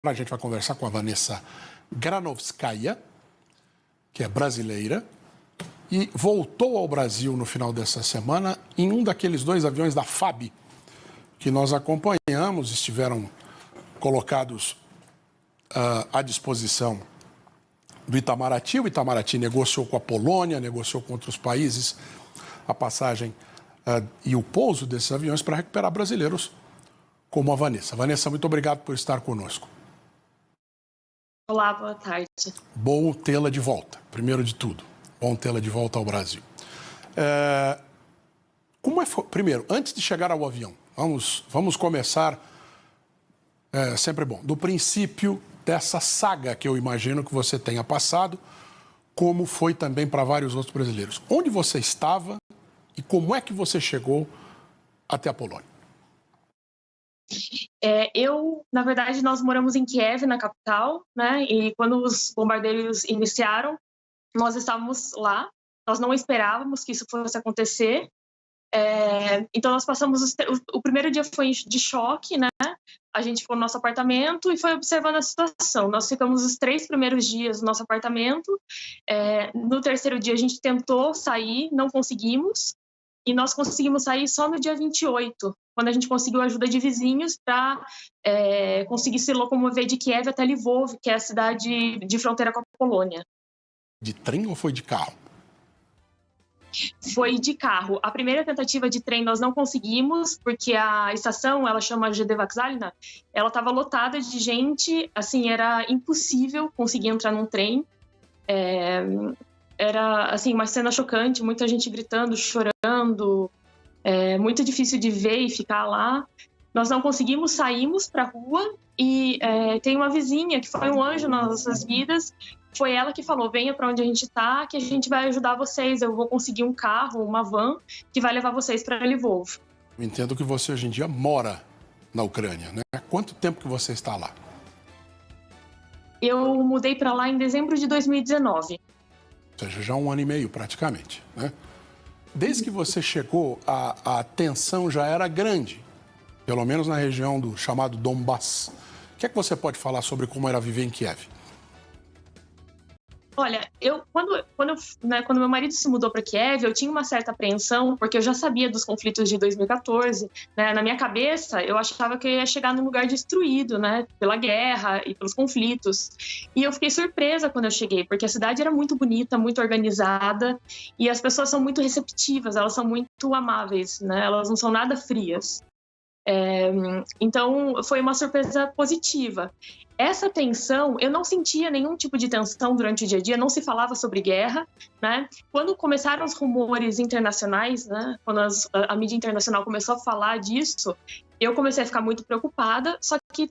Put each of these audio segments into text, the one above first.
A gente vai conversar com a Vanessa Granovskaya, que é brasileira, e voltou ao Brasil no final dessa semana em um daqueles 2 aviões da FAB que nós acompanhamos, estiveram colocados à disposição do Itamaraty. O Itamaraty negociou com a Polônia, negociou com outros países a passagem e o pouso desses aviões para recuperar brasileiros como a Vanessa. Vanessa, muito obrigado por estar conosco. Olá, boa tarde. Bom tê-la de volta, primeiro de tudo. Bom tê-la de volta ao Brasil. Primeiro, antes de chegar ao avião, vamos começar, sempre bom, do princípio dessa saga que eu imagino que você tenha passado, como foi também para vários outros brasileiros. Onde você estava e como é que você chegou até a Polônia? Na verdade, nós moramos em Kiev, na capital, né? E quando os bombardeios iniciaram, nós estávamos lá. Nós não esperávamos que isso fosse acontecer. Então, nós passamos... O primeiro dia foi de choque, né? A gente ficou no nosso apartamento e foi observando a situação. Nós ficamos os 3 primeiros dias no nosso apartamento. No terceiro dia, a gente tentou sair, não conseguimos. E nós conseguimos sair só no dia 28, quando a gente conseguiu ajuda de vizinhos para conseguir se locomover de Kiev até Lvov, que é a cidade de fronteira com a Polônia. De trem ou foi de carro? Foi de carro. A primeira tentativa de trem nós não conseguimos, porque a estação, ela chama GD Vokzalna, ela estava lotada de gente, assim, era impossível conseguir entrar num trem. Era, assim, uma cena chocante, muita gente gritando, chorando, muito difícil de ver e ficar lá. Nós não conseguimos, saímos para a rua e tem uma vizinha que foi um anjo nas nossas vidas. Foi ela que falou, venha para onde a gente está, que a gente vai ajudar vocês. Eu vou conseguir um carro, uma van, que vai levar vocês para Lvov. Eu entendo que você hoje em dia mora na Ucrânia, né? Há quanto tempo que você está lá? Eu mudei para lá em dezembro de 2019. Ou seja, já 1 ano e meio praticamente, né? Desde que você chegou, a tensão já era grande, pelo menos na região do chamado Donbass. O que é que você pode falar sobre como era viver em Kiev? Olha, quando meu marido se mudou para Kiev, eu tinha uma certa apreensão, porque eu já sabia dos conflitos de 2014, né? Na minha cabeça, eu achava que eu ia chegar num lugar destruído, né? Pela guerra e pelos conflitos. E eu fiquei surpresa quando eu cheguei, porque a cidade era muito bonita, muito organizada, e as pessoas são muito receptivas, elas são muito amáveis, né? Elas não são nada frias. Então, foi uma surpresa positiva. Essa tensão, eu não sentia nenhum tipo de tensão durante o dia a dia, não se falava sobre guerra, né? Quando começaram os rumores internacionais, né? Quando a mídia internacional começou a falar disso, eu comecei a ficar muito preocupada, só que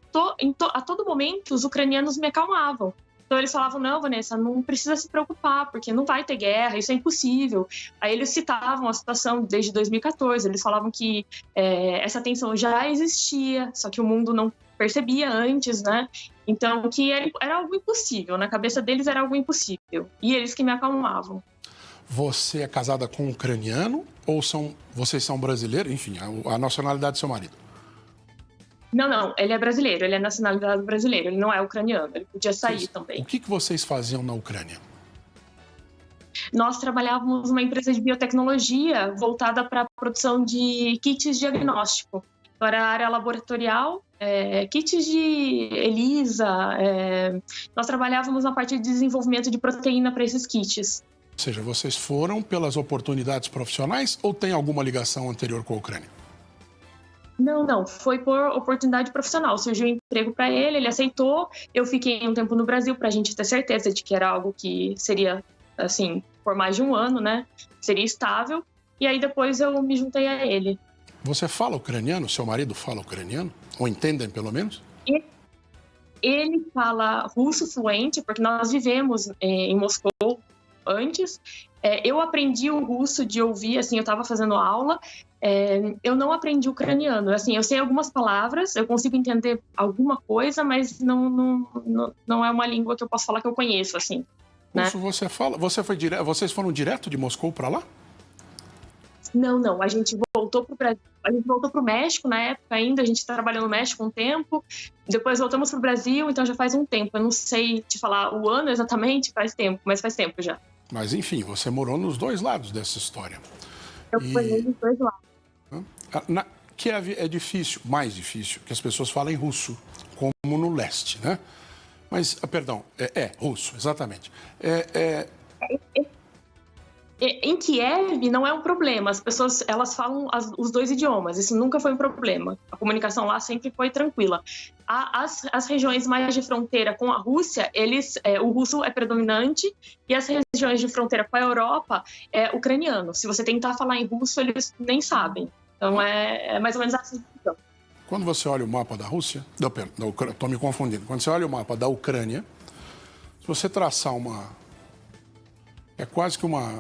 a todo momento os ucranianos me acalmavam. Então eles falavam, não, Vanessa, não precisa se preocupar, porque não vai ter guerra, isso é impossível. Aí eles citavam a situação desde 2014, eles falavam que essa tensão já existia, só que o mundo não percebia antes, né? Então, que era algo impossível, na cabeça deles era algo impossível, e eles que me acalmavam. Você é casada com um ucraniano ou vocês são brasileiros? Enfim, a nacionalidade do seu marido? Não, ele é brasileiro, ele é nacionalidade brasileira, ele não é ucraniano, ele podia sair também. O que vocês faziam na Ucrânia? Nós trabalhávamos numa empresa de biotecnologia voltada para a produção de kits de diagnóstico. Para a área laboratorial, kits de ELISA, nós trabalhávamos na parte de desenvolvimento de proteína para esses kits. Ou seja, vocês foram pelas oportunidades profissionais ou tem alguma ligação anterior com a Ucrânia? Não, foi por oportunidade profissional. Surgiu um emprego para ele, ele aceitou. Eu fiquei um tempo no Brasil para a gente ter certeza de que era algo que seria, assim, por mais de 1 ano, né? Seria estável. E aí depois eu me juntei a ele. Você fala ucraniano? Seu marido fala ucraniano? Ou entendem, pelo menos? Ele fala russo fluente, porque nós vivemos em Moscou antes. Eu aprendi o russo de ouvir, assim, eu estava fazendo aula. Eu não aprendi ucraniano. Assim, eu sei algumas palavras, eu consigo entender alguma coisa, mas não é uma língua que eu posso falar que eu conheço, assim. Russo você fala? Vocês foram direto de Moscou para lá? Não, a gente voltou para o Brasil, a gente voltou para o México na época ainda, a gente trabalhou no México um tempo, depois voltamos para o Brasil, então já faz um tempo. Eu não sei te falar o ano exatamente, faz tempo, mas faz tempo já. Mas, enfim, você morou nos dois lados dessa história. Eu fui nos dois lados. Kiev é difícil, mais difícil, que as pessoas falem russo, como no leste, né? Mas, perdão, russo, exatamente. Em Kiev não é um problema, as pessoas elas falam os dois idiomas, isso nunca foi um problema, a comunicação lá sempre foi tranquila. As regiões mais de fronteira com a Rússia, o russo é predominante, e as regiões de fronteira com a Europa é ucraniano. Se você tentar falar em russo, eles nem sabem. Então é mais ou menos assim. Então. Quando você olha o mapa da Rússia, estou me confundindo, quando você olha o mapa da Ucrânia, se você traçar é quase que uma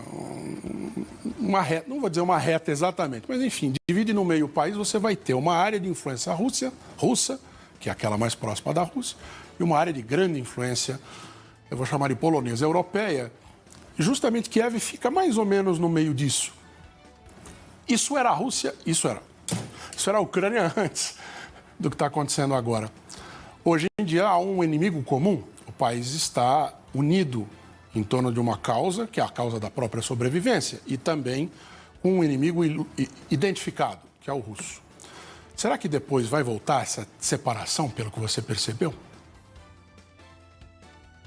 reta, não vou dizer uma reta exatamente, mas enfim, divide no meio o país, você vai ter uma área de influência russa, que é aquela mais próxima da Rússia, e uma área de grande influência, eu vou chamar de polonesa europeia, e justamente Kiev fica mais ou menos no meio disso. Isso era a Rússia, isso era a Ucrânia antes do que está acontecendo agora. Hoje em dia há um inimigo comum, o país está unido em torno de uma causa, que é a causa da própria sobrevivência, e também um inimigo identificado, que é o russo. Será que depois vai voltar essa separação, pelo que você percebeu?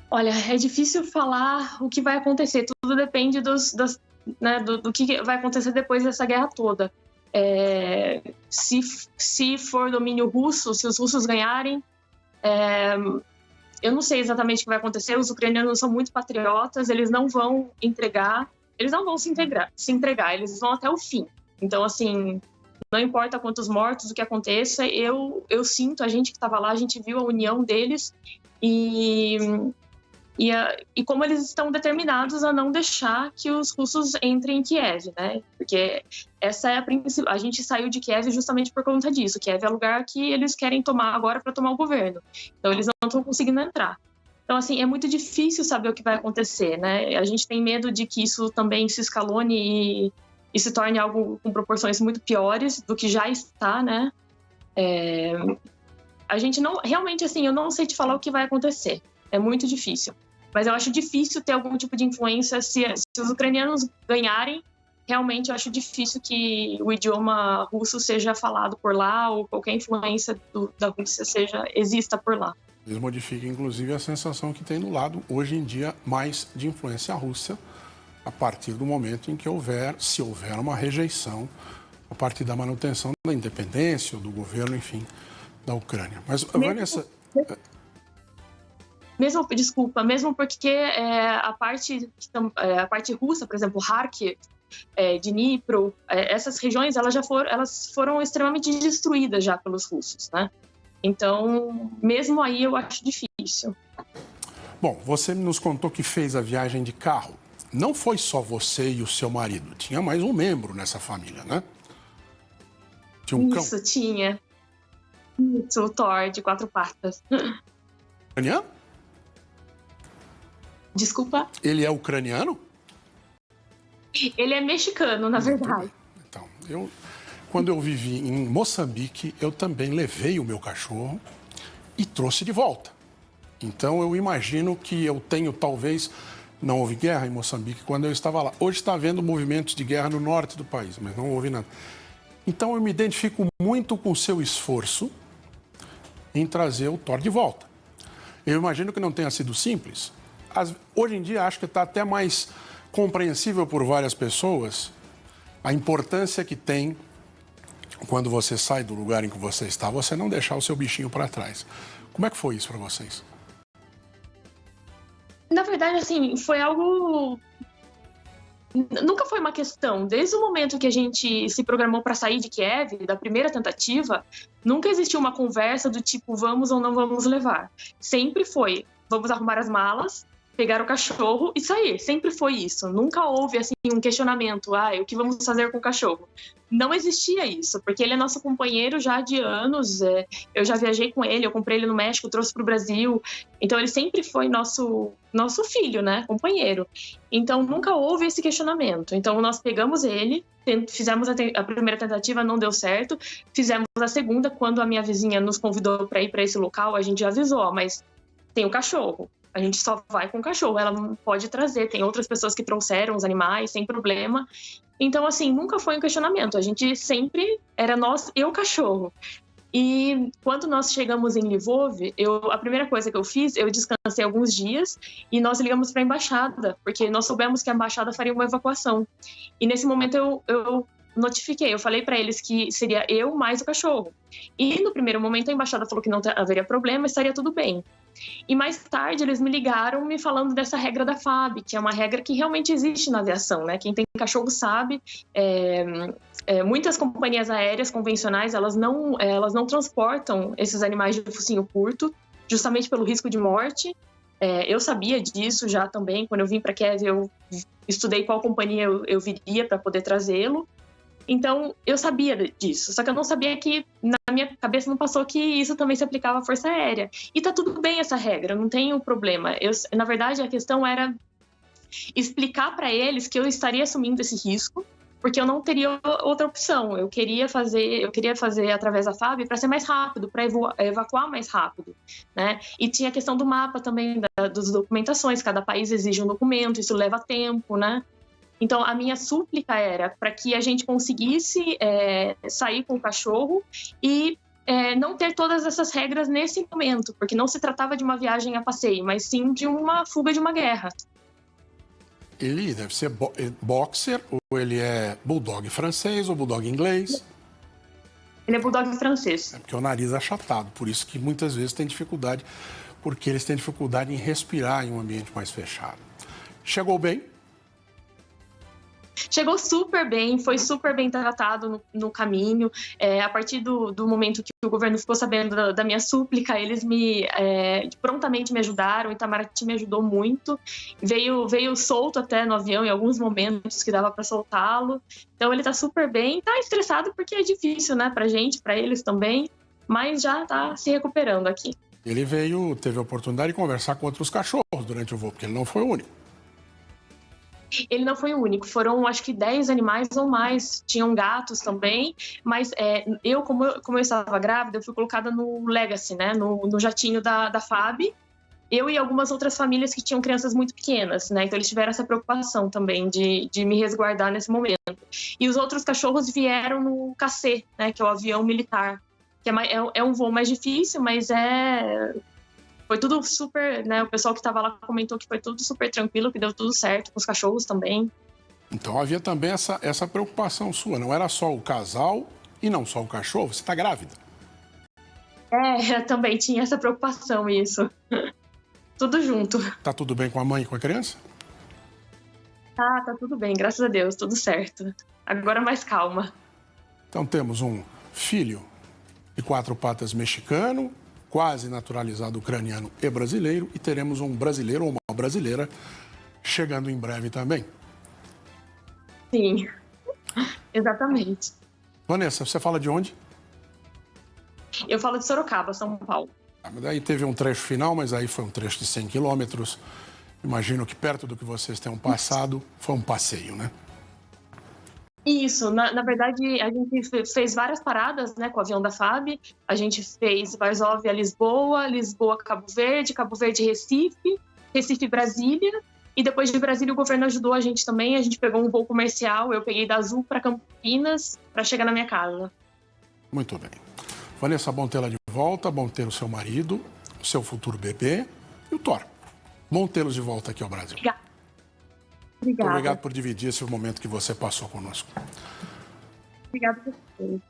Olha, é difícil falar o que vai acontecer, tudo depende do que vai acontecer depois dessa guerra toda. Se for domínio russo, se os russos ganharem, eu não sei exatamente o que vai acontecer. Os ucranianos são muito patriotas, eles não vão se entregar, eles vão até o fim. Então, assim, não importa quantos mortos, o que aconteça, eu sinto, a gente que estava lá, a gente viu a união deles e como eles estão determinados a não deixar que os russos entrem em Kiev, né? Porque essa é a gente saiu de Kiev justamente por conta disso. Kiev é o lugar que eles querem tomar agora para tomar o governo. Então, eles não estão conseguindo entrar. Então, assim, é muito difícil saber o que vai acontecer, né? A gente tem medo de que isso também se escalone e se torne algo com proporções muito piores do que já está, né? A gente não... Realmente, assim, eu não sei te falar o que vai acontecer. É muito difícil. Mas eu acho difícil ter algum tipo de influência. Se os ucranianos ganharem, realmente eu acho difícil que o idioma russo seja falado por lá ou qualquer influência da Rússia exista por lá. Eles modificam, inclusive, a sensação que tem no lado, hoje em dia, mais de influência russa, a partir do momento em que se houver uma rejeição a partir da manutenção da independência ou do governo, enfim, da Ucrânia. Mas, Vanessa... Mesmo porque a parte russa, por exemplo, Kharkiv, Dnipro, essas regiões elas foram extremamente destruídas já pelos russos, né? Então, mesmo aí eu acho difícil. Bom, você nos contou que fez a viagem de carro. Não foi só você e o seu marido, tinha mais um membro nessa família, né? Tinha um cão. Isso, tinha. Isso, o Thor, de 4 patas. Ucraniano? Desculpa? Ele é ucraniano? Ele é mexicano, na verdade. Então, quando eu vivi em Moçambique, eu também levei o meu cachorro e trouxe de volta. Então, eu imagino que eu tenho, talvez, não houve guerra em Moçambique quando eu estava lá. Hoje está havendo movimentos de guerra no norte do país, mas não houve nada. Então, eu me identifico muito com o seu esforço em trazer o Thor de volta. Eu imagino que não tenha sido simples. Hoje em dia, acho que está até mais compreensível por várias pessoas a importância que tem, quando você sai do lugar em que você está, você não deixar o seu bichinho para trás. Como é que foi isso para vocês? Na verdade, assim, foi algo... Nunca foi uma questão. Desde o momento que a gente se programou para sair de Kiev, da primeira tentativa, nunca existiu uma conversa do tipo, vamos ou não vamos levar. Sempre foi, vamos arrumar as malas, pegar o cachorro e sair. Sempre foi isso. Nunca houve assim um questionamento, o que vamos fazer com o cachorro? Não existia isso, porque ele é nosso companheiro já de anos. Eu já viajei com ele, eu comprei ele no México, trouxe para o Brasil. Então ele sempre foi nosso filho, né, companheiro. Então nunca houve esse questionamento. Então nós pegamos ele, fizemos a primeira tentativa, não deu certo. Fizemos a segunda, quando a minha vizinha nos convidou para ir para esse local, a gente já avisou, mas tem o cachorro. A gente só vai com o cachorro, ela não pode trazer. Tem outras pessoas que trouxeram os animais sem problema. Então, assim, nunca foi um questionamento. A gente sempre era nós e o cachorro. E quando nós chegamos em Lvov, a primeira coisa que eu fiz, eu descansei alguns dias e nós ligamos para a embaixada, porque nós soubemos que a embaixada faria uma evacuação. E nesse momento eu notifiquei, eu falei para eles que seria eu mais o cachorro. E no primeiro momento a embaixada falou que não haveria problema, estaria tudo bem. E mais tarde eles me ligaram me falando dessa regra da FAB, que é uma regra que realmente existe na aviação, né? Quem tem cachorro sabe. Muitas companhias aéreas convencionais, elas não transportam esses animais de focinho curto, justamente pelo risco de morte. Eu sabia disso já também. Quando eu vim para Kiev, eu estudei qual companhia eu viria para poder trazê-lo. Então, eu sabia disso, só que eu não sabia que, na minha cabeça não passou que isso também se aplicava à Força Aérea. E tá tudo bem essa regra, não tem um problema. Na verdade, a questão era explicar para eles que eu estaria assumindo esse risco, porque eu não teria outra opção. Eu queria fazer através da FAB para ser mais rápido, para evacuar mais rápido, né? E tinha a questão do mapa também, das documentações. Cada país exige um documento, isso leva tempo, né? Então, a minha súplica era para que a gente conseguisse sair com o cachorro e não ter todas essas regras nesse momento, porque não se tratava de uma viagem a passeio, mas sim de uma fuga de uma guerra. Ele deve ser boxer, ou ele é bulldog francês ou bulldog inglês? Ele é bulldog francês. É porque o nariz é achatado, por isso que muitas vezes tem dificuldade, porque eles têm dificuldade em respirar em um ambiente mais fechado. Chegou bem? Chegou super bem, foi super bem tratado no caminho. A partir do momento que o governo ficou sabendo da minha súplica, eles prontamente me ajudaram. O Itamaraty me ajudou muito. Veio solto até no avião em alguns momentos que dava para soltá-lo. Então ele tá super bem. Tá estressado porque é difícil, né, pra gente, pra eles também, mas já tá se recuperando aqui. Ele teve a oportunidade de conversar com outros cachorros durante o voo, porque ele não foi o único. Ele não foi o único, foram acho que 10 animais ou mais, tinham gatos também, mas como eu estava grávida, eu fui colocada no Legacy, né, no jatinho da FAB, eu e algumas outras famílias que tinham crianças muito pequenas, né, então eles tiveram essa preocupação também de me resguardar nesse momento. E os outros cachorros vieram no KC, né, que é o avião militar, que é um voo mais difícil, mas foi tudo super, né? O pessoal que estava lá comentou que foi tudo super tranquilo, que deu tudo certo, com os cachorros também. Então havia também essa preocupação sua, não era só o casal e não só o cachorro, você está grávida. Também tinha essa preocupação, isso. Tudo junto. Tá tudo bem com a mãe e com a criança? Tá tudo bem, graças a Deus, tudo certo. Agora mais calma. Então temos um filho de 4 patas mexicano, quase naturalizado ucraniano e brasileiro, e teremos um brasileiro ou uma brasileira chegando em breve também. Sim, exatamente. Vanessa, você fala de onde? Eu falo de Sorocaba, São Paulo. Daí teve um trecho final, mas aí foi um trecho de 100 quilômetros. Imagino que perto do que vocês tenham passado, foi um passeio, né? Isso, na verdade, a gente fez várias paradas, né, com o avião da FAB. A gente fez Varsóvia, Lisboa, Lisboa, Cabo Verde, Recife, Recife, Brasília. E depois de Brasília, o governo ajudou a gente também. A gente pegou um voo comercial, eu peguei da Azul para Campinas para chegar na minha casa. Muito bem. Vanessa, bom tê-la de volta, bom ter o seu marido, o seu futuro bebê e o Thor. Bom tê-los de volta aqui ao Brasil. Obrigada. Muito obrigado por dividir esse momento que você passou conosco. Obrigada por você.